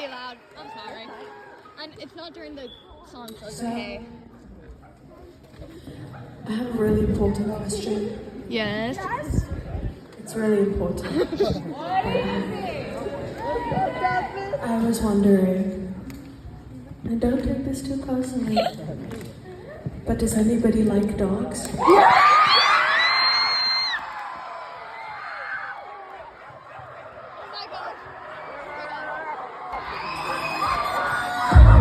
really loud. I'm sorry. And it's not during the song, so it's okay. I have a really important question. Yes. It's really important. I was wondering, and don't take this too personally, but does anybody like dogs?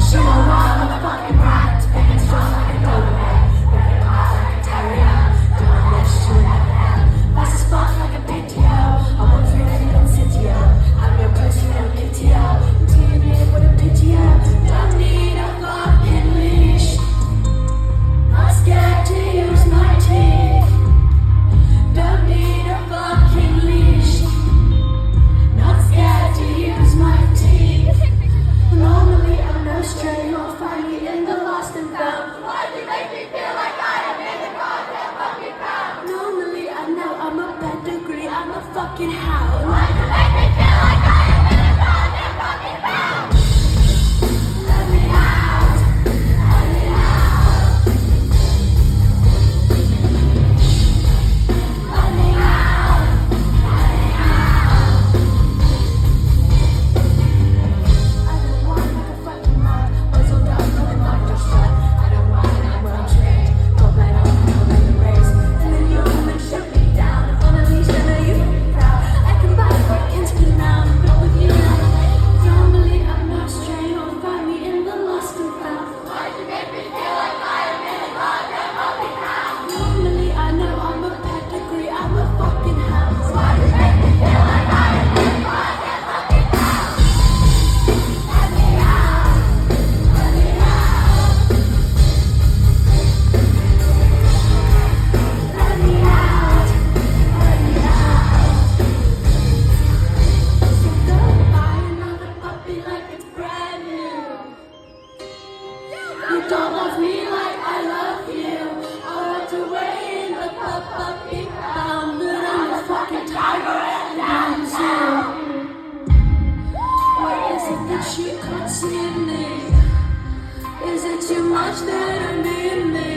She don't want a fucking rat, big and strong like a Doberman, working hard like a terrier, doing this to another hell, fast as fuck like a PTO, I won't treat it in Citio, I'm your personal kitty-o, team it with a PTO, don't need a fucking leash, not scared to use my teeth, don't need a fucking leash, not scared to use my teeth. Normally I'm no stray, you'll find me in the lost and found. Why'd you make me feel like I am in the goddamn fucking pound? Normally I know I'm a pedigree, I'm a fucking hound. Why'd you make me feel like I am in the goddamn fucking pound? Let me out, let me out. Let me out, let me out. I don't want like a fucking mug, muzzle down for the doctor shot. I don't want it, I'm well trained. Go right on, go right the race. And then you come and shoot me down. On a leash, I know you make me proud. I can buy fucking skin now, but with you now. Normally I'm no stray, you'll find me in the lost and found. Why'd you make me feel like I am in the goddamn fucking hound? Normally I know I'm a pedigree, I'm a fucking hound. Why'd you make me feel like I am in the goddamn fucking hound? Let me out, let me out. Let me out, let me out. So don't buy another puppy like it's brand new. You don't love me like I love you. I'll run away in the puppy pound, but I'm a fucking tiger and I'm zoo. Why is it that she can't see me? Is it too much that I need me?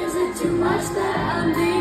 Is it too much that I need